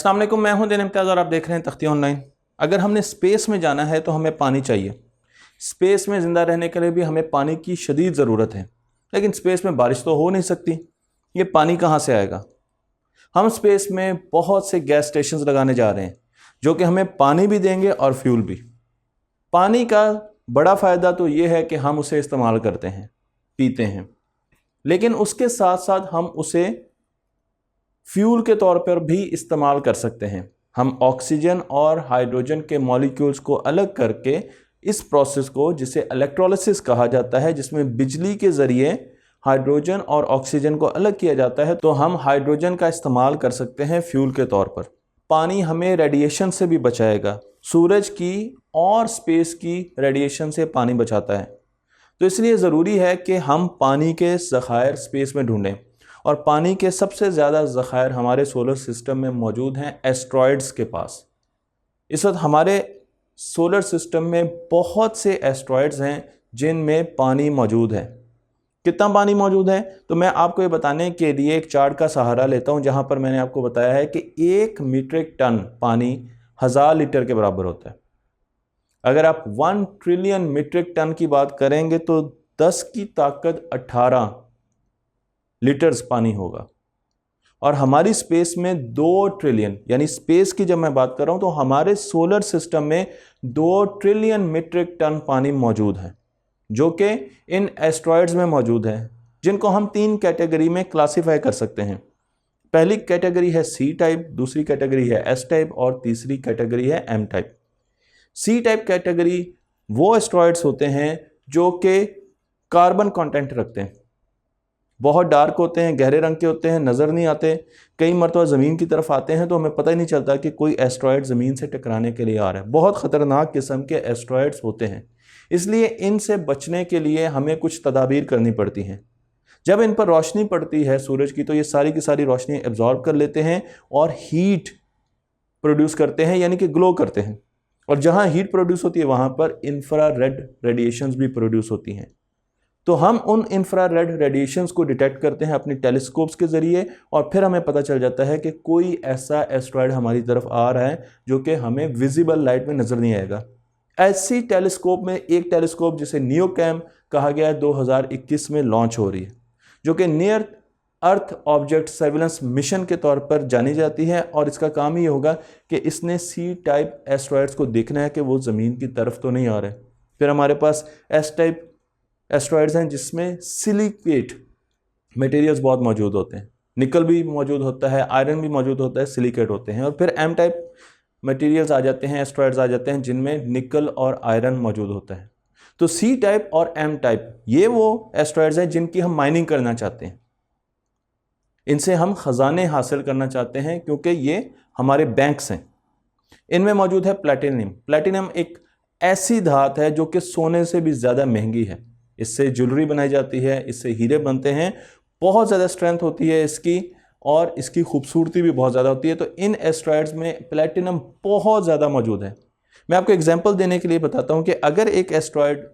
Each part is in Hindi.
अस्सलाम वालेकुम, मैं हूं दिन इम्तियाज़ और आप देख रहे हैं तख्ती ऑनलाइन। अगर हमने स्पेस में जाना है तो हमें पानी चाहिए। स्पेस में ज़िंदा रहने के लिए भी हमें पानी की शदीद ज़रूरत है, लेकिन स्पेस में बारिश तो हो नहीं सकती। ये पानी कहाँ से आएगा? हम स्पेस में बहुत से गैस स्टेशन लगाने जा रहे हैं जो कि हमें पानी भी देंगे और फ्यूल भी। पानी का बड़ा फ़ायदा तो ये है कि हम उसे इस्तेमाल करते हैं, पीते हैं, लेकिन उसके साथ साथ हम उसे फ्यूल के तौर पर भी इस्तेमाल कर सकते हैं। हम ऑक्सीजन और हाइड्रोजन के मॉलिक्यूल्स को अलग करके इस प्रोसेस को, जिसे इलेक्ट्रोलिसिस कहा जाता है, जिसमें बिजली के ज़रिए हाइड्रोजन और ऑक्सीजन को अलग किया जाता है, तो हम हाइड्रोजन का इस्तेमाल कर सकते हैं फ्यूल के तौर पर। पानी हमें रेडिएशन से भी बचाएगा। सूरज की और स्पेस की रेडिएशन से पानी बचाता है। तो इसलिए ज़रूरी है कि हम पानी के ज़खायर स्पेस में ढूंढें, और पानी के सबसे ज़्यादा ज़खायर हमारे सोलर सिस्टम में मौजूद हैं एस्ट्रॉयड्स के पास। इस वक्त हमारे सोलर सिस्टम में बहुत से एस्ट्रॉयड्स हैं जिनमें पानी मौजूद है। कितना पानी मौजूद है, तो मैं आपको ये बताने के लिए एक चार्ट का सहारा लेता हूँ, जहाँ पर मैंने आपको बताया है कि 1 मीट्रिक टन पानी 1000 लीटर के बराबर होता है। अगर आप 1 ट्रिलियन मीट्रिक टन की बात करेंगे तो 10 की ताकत 18 लीटर्स पानी होगा। और हमारी स्पेस में 2 ट्रिलियन, यानी स्पेस की जब मैं बात कर रहा हूं तो हमारे सोलर सिस्टम में 2 ट्रिलियन मीट्रिक टन पानी मौजूद है, जो कि इन एस्ट्रॉयड्स में मौजूद है, जिनको हम 3 कैटेगरी में क्लासिफाई कर सकते हैं। पहली कैटेगरी है सी टाइप, दूसरी कैटेगरी है एस टाइप और तीसरी कैटेगरी है M type. C type category वो एस्ट्रॉयड्स होते हैं जो कि कार्बन कंटेंट रखते हैं, बहुत डार्क होते हैं, गहरे रंग के होते हैं, नज़र नहीं आते। कई मरतबा ज़मीन की तरफ आते हैं तो हमें पता ही नहीं चलता कि कोई एस्ट्रॉयड ज़मीन से टकराने के लिए आ रहा है। बहुत ख़तरनाक किस्म के एस्ट्रॉयड्स होते हैं, इसलिए इनसे बचने के लिए हमें कुछ तदाबीर करनी पड़ती हैं। जब इन पर रोशनी पड़ती है सूरज की, तो ये सारी की सारी रोशनी एब्जॉर्ब कर लेते हैं और हीट प्रोड्यूस करते हैं, यानी कि ग्लो करते हैं। और जहाँ हीट प्रोड्यूस होती है वहाँ पर इंफ्रारेड रेडिएशंस भी प्रोड्यूस होती हैं। तो हम उन इंफ्रारेड रेडिएशंस को डिटेक्ट करते हैं अपनी टेलीस्कोप्स के ज़रिए, और फिर हमें पता चल जाता है कि कोई ऐसा एस्ट्रॉयड हमारी तरफ आ रहा है जो कि हमें विजिबल लाइट में नज़र नहीं आएगा। ऐसी टेलीस्कोप में एक टेलीस्कोप जिसे नियोकैम कहा गया है 2021 में लॉन्च हो रही है, जो कि नियर अर्थ ऑब्जेक्ट सर्विलेंस मिशन के तौर पर जानी जाती है। और इसका काम ये होगा कि इसने सी टाइप एस्ट्रॉयड्स को देखना है कि वो ज़मीन की तरफ तो नहीं आ रहे। फिर हमारे पास एस टाइप एस्ट्रॉयड्स हैं जिसमें सिलिकेट मटेरियल्स बहुत मौजूद होते हैं, निकल भी मौजूद होता है, आयरन भी मौजूद होता है, सिलिकेट होते हैं। और फिर एम टाइप मटेरियल्स आ जाते हैं, एस्ट्रॉयड्स आ जाते हैं जिनमें निकल और आयरन मौजूद होता है। तो सी टाइप और एम टाइप ये वो एस्ट्रॉयड्स हैं जिनकी हम माइनिंग करना चाहते हैं, इनसे हम ख़जाने हासिल करना चाहते हैं, क्योंकि ये हमारे बैंक्स हैं। इनमें मौजूद है प्लैटिनम। प्लैटिनम एक ऐसी धात है जो कि सोने से भी ज़्यादा महंगी है। इससे ज्वेलरी बनाई जाती है, इससे हीरे बनते हैं, बहुत ज़्यादा स्ट्रेंथ होती है इसकी, और इसकी खूबसूरती भी बहुत ज़्यादा होती है। तो इन एस्ट्रॉयड्स में प्लैटिनम बहुत ज़्यादा मौजूद है। मैं आपको एग्जांपल देने के लिए बताता हूं कि अगर एक एस्ट्रॉयड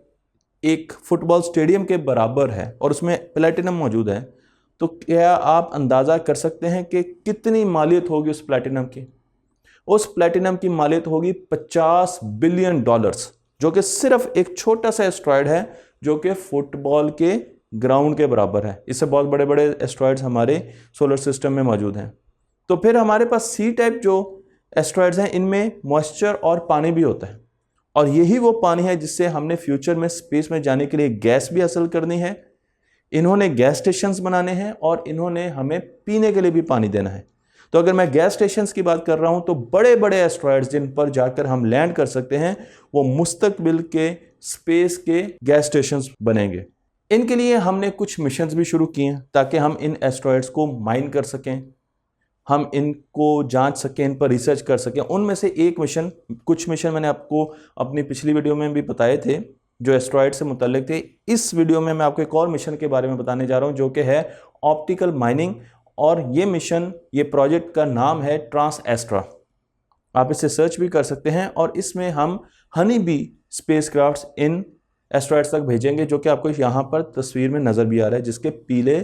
एक फुटबॉल स्टेडियम के बराबर है और उसमें प्लैटिनम मौजूद है, तो क्या आप अंदाज़ा कर सकते हैं कि कितनी मालियत होगी उस प्लैटिनम की? उस प्लैटिनम की मालियत होगी $50 बिलियन, जो कि सिर्फ एक छोटा सा एस्ट्रॉयड है जो कि फुटबॉल के ग्राउंड के बराबर है। इससे बहुत बड़े बड़े एस्ट्रॉयड्स हमारे सोलर सिस्टम में मौजूद हैं। तो फिर हमारे पास सी टाइप जो एस्ट्रॉयड्स हैं, इनमें मॉइस्चर और पानी भी होता है, और यही वो पानी है जिससे हमने फ्यूचर में स्पेस में जाने के लिए गैस भी हासिल करनी है। इन्होंने गैस स्टेशंस बनाने हैं और इन्होंने हमें पीने के लिए भी पानी देना है। तो अगर मैं गैस स्टेशंस की बात कर रहा हूं, तो बड़े बड़े एस्ट्रॉयड्स जिन पर जाकर हम लैंड कर सकते हैं, वो मुस्तकबिल के स्पेस के गैस स्टेशंस बनेंगे। इनके लिए हमने कुछ मिशंस भी शुरू किए हैं ताकि हम इन एस्ट्रॉयड्स को माइन कर सकें, हम इनको जांच सकें, इन पर रिसर्च कर सकें। उनमें से एक मिशन, कुछ मिशन मैंने आपको अपनी पिछली वीडियो में भी बताए थे जो एस्ट्रॉयड से मुतल्लिक थे। इस वीडियो में मैं आपको एक और मिशन के बारे में बताने जा रहा हूं, जो कि है ऑप्टिकल माइनिंग। और ये मिशन, ये प्रोजेक्ट का नाम है ट्रांस एस्ट्रा। आप इसे सर्च भी कर सकते हैं, और इसमें हम हनी बी स्पेसक्राफ्ट्स इन एस्ट्रॉयड्स तक भेजेंगे, जो कि आपको यहाँ पर तस्वीर में नज़र भी आ रहा है, जिसके पीले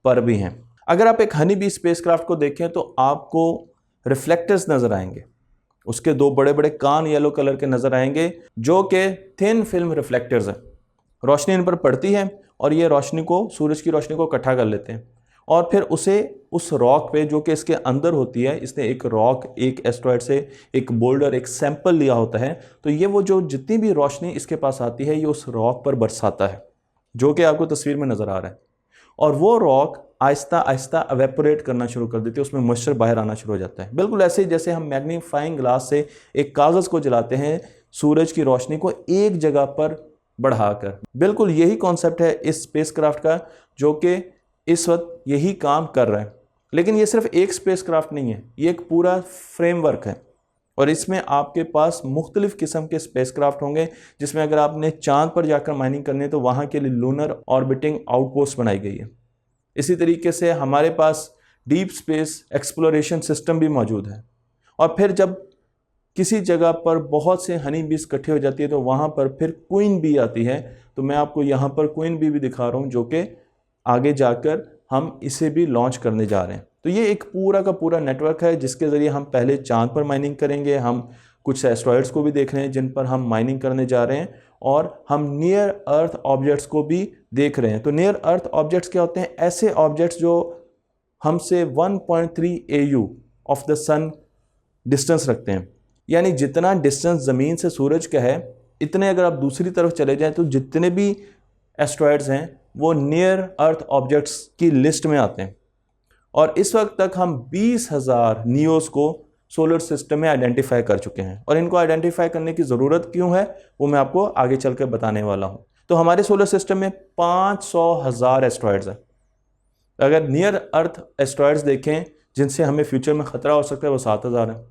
पर भी हैं। अगर आप एक हनी बी स्पेसक्राफ्ट को देखें तो आपको रिफ्लेक्टर्स नज़र आएंगे, उसके दो बड़े बड़े कान येलो कलर के नज़र आएंगे जो कि थिन फिल्म रिफ्लेक्टर्स हैं। रोशनी इन पर पड़ती है और ये रोशनी को, सूरज की रोशनी को इकट्ठा कर लेते हैं और फिर उसे उस रॉक पे जो कि इसके अंदर होती है, इसने एक रॉक, एक एस्ट्रॉयड से एक बोल्डर, एक सैंपल लिया होता है, तो ये वो जो जितनी भी रोशनी इसके पास आती है ये उस रॉक पर बरसाता है, जो कि आपको तस्वीर में नज़र आ रहा है। और वो रॉक आहिस्ता आहिस्ता एवेपोरेट करना शुरू कर देती है, उसमें मॉइस्चर बाहर आना शुरू हो जाता है। बिल्कुल ऐसे ही जैसे हम मैग्नीफाइंग ग्लास से एक कागज़ को जलाते हैं सूरज की रोशनी को एक जगह पर बढ़ाकर। बिल्कुल यही कॉन्सेप्ट है इस स्पेसक्राफ्ट का, जो कि इस वक्त यही काम कर रहा है। लेकिन ये सिर्फ एक स्पेसक्राफ्ट नहीं है, ये एक पूरा फ्रेमवर्क है और इसमें आपके पास मुख्तलिफ किस्म के स्पेसक्राफ्ट होंगे, जिसमें अगर आपने चांद पर जाकर माइनिंग करनी है तो वहाँ के लिए लूनर ऑर्बिटिंग आउटपोस्ट बनाई गई है। इसी तरीके से हमारे पास डीप स्पेस एक्सप्लोरेशन सिस्टम भी मौजूद है। और फिर जब किसी जगह पर बहुत से हनी बीज इकट्ठी हो जाती है तो वहाँ पर फिर क्वीन बी आती है। तो मैं आपको यहाँ पर क्वीन बी भी दिखा रहा हूँ, जो कि आगे जाकर हम इसे भी लॉन्च करने जा रहे हैं। तो ये एक पूरा का पूरा नेटवर्क है जिसके ज़रिए हम पहले चांद पर माइनिंग करेंगे, हम कुछ एस्ट्रॉयड्स को भी देख रहे हैं जिन पर हम माइनिंग करने जा रहे हैं, और हम नियर अर्थ ऑब्जेक्ट्स को भी देख रहे हैं। तो नियर अर्थ ऑब्जेक्ट्स क्या होते हैं? ऐसे ऑब्जेक्ट्स जो हमसे 1.3 AU of the sun distance रखते हैं, यानी जितना डिस्टेंस ज़मीन से सूरज का है इतने अगर आप दूसरी तरफ चले जाएं तो जितने भी एस्ट्रॉयड्स हैं वो नियर अर्थ ऑब्जेक्ट्स की लिस्ट में आते हैं। और इस वक्त तक हम 20,000 नियोस को सोलर सिस्टम में आइडेंटिफाई कर चुके हैं, और इनको आइडेंटिफाई करने की ज़रूरत क्यों है वो मैं आपको आगे चल कर बताने वाला हूँ। तो हमारे सोलर सिस्टम में 500,000 एस्ट्रॉयड्स हैं। अगर नियर अर्थ एस्ट्रॉयड्स देखें जिनसे हमें फ्यूचर में ख़तरा हो सकता है वो 7,000 है।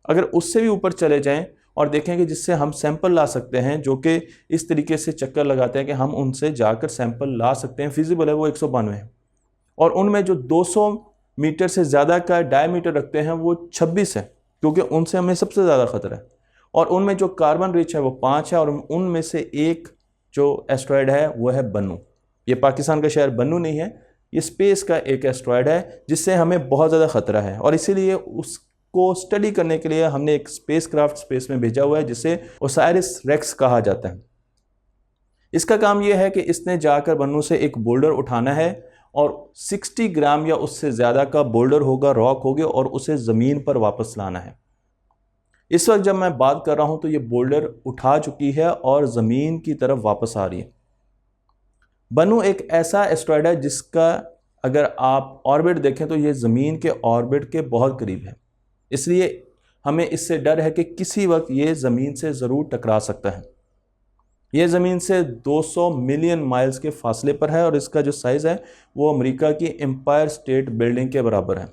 अगर उससे भी ऊपर चले जाएं और देखें कि जिससे हम सैंपल ला सकते हैं, जो कि इस तरीके से चक्कर लगाते हैं कि हम उनसे जाकर सैंपल ला सकते हैं, फिजिबल है, वो 192 है। और उनमें जो 200 मीटर से ज़्यादा का डायमीटर रखते हैं वो 26 है, क्योंकि उनसे हमें सबसे ज़्यादा ख़तरा है। और उनमें जो कार्बन रिच है वो 5 है, और उनमें से एक जो एस्ट्रॉयड है वो है बन्नू। ये पाकिस्तान का शहर बन्नू नहीं है, ये स्पेस का एक एस्ट्रॉयड है जिससे हमें बहुत ज़्यादा ख़तरा है। और इसीलिए उसको स्टडी करने के लिए हमने एक स्पेसक्राफ्ट स्पेस में भेजा हुआ है जिसे ओसाइरिस रेक्स कहा जाता है। इसका काम यह है कि इसने जाकर बन्नू से एक बोल्डर उठाना है और 60 ग्राम या उससे ज़्यादा का बोल्डर होगा, रॉक होगी, और उसे ज़मीन पर वापस लाना है। इस वक्त जब मैं बात कर रहा हूं तो ये बोल्डर उठा चुकी है और ज़मीन की तरफ वापस आ रही है। बन्नू एक ऐसा एस्ट्रॉयड है जिसका अगर आप ऑर्बिट देखें तो ये ज़मीन के ऑर्बिट के बहुत करीब है, इसलिए हमें इससे डर है कि किसी वक्त ये ज़मीन से ज़रूर टकरा सकता है। ये ज़मीन से 200 मिलियन माइल्स के फासले पर है और इसका जो साइज़ है वो अमेरिका की एम्पायर स्टेट बिल्डिंग के बराबर है।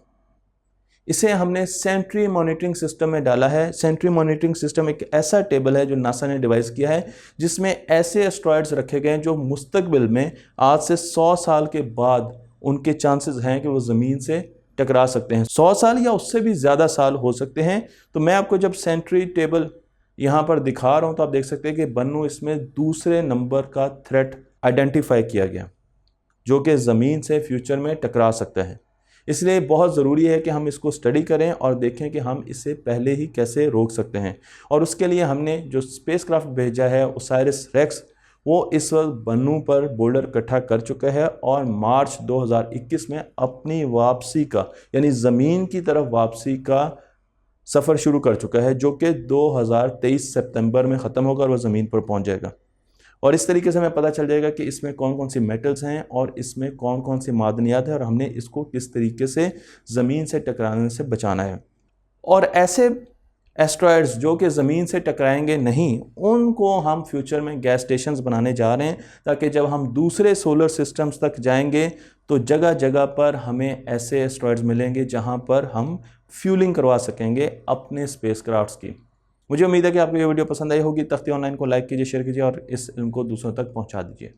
इसे हमने सेंट्री मॉनिटरिंग सिस्टम में डाला है। सेंट्री मॉनिटरिंग सिस्टम एक ऐसा टेबल है जो नासा ने डिवाइस किया है जिसमें ऐसे एस्ट्रॉयड्स रखे गए हैं जो मुस्तकबिल में आज से 100 साल के बाद उनके चांसेस हैं कि वो ज़मीन से टकरा सकते हैं। 100 साल या उससे भी ज़्यादा साल हो सकते हैं। तो मैं आपको जब सेंट्री टेबल यहाँ पर दिखा रहा हूँ तो आप देख सकते हैं कि बन्नू इसमें दूसरे नंबर का थ्रेट आइडेंटिफाई किया गया जो कि ज़मीन से फ्यूचर में टकरा सकता है। इसलिए बहुत ज़रूरी है कि हम इसको स्टडी करें और देखें कि हम इसे पहले ही कैसे रोक सकते हैं। और उसके लिए हमने जो स्पेसक्राफ्ट भेजा है ओसाइरिस रेक्स, वो इस वक्त बन्नू पर बोल्डर इकट्ठा कर चुका है और मार्च 2021 में अपनी वापसी का, यानी ज़मीन की तरफ वापसी का सफ़र शुरू कर चुका है, जो कि 2023 सितंबर में ख़त्म होगा और वह ज़मीन पर पहुंच जाएगा। और इस तरीके से हमें पता चल जाएगा कि इसमें कौन कौन सी मेटल्स हैं और इसमें कौन कौन सी मादनियात है और हमने इसको किस तरीके से ज़मीन से टकराने से बचाना है। और ऐसे एस्ट्रॉयड्स जो कि ज़मीन से टकराएंगे नहीं, उनको हम फ्यूचर में गैस स्टेशंस बनाने जा रहे हैं, ताकि जब हम दूसरे सोलर सिस्टम्स तक जाएंगे तो जगह जगह पर हमें ऐसे एस्ट्रॉयड्स मिलेंगे जहां पर हम फ्यूलिंग करवा सकेंगे अपने स्पेसक्राफ्ट्स की। मुझे उम्मीद है कि आपको ये वीडियो पसंद आई होगी। तख्ती ऑनलाइन को लाइक कीजिए, शेयर कीजिए और इस इल्म को दूसरों तक पहुंचा दीजिए।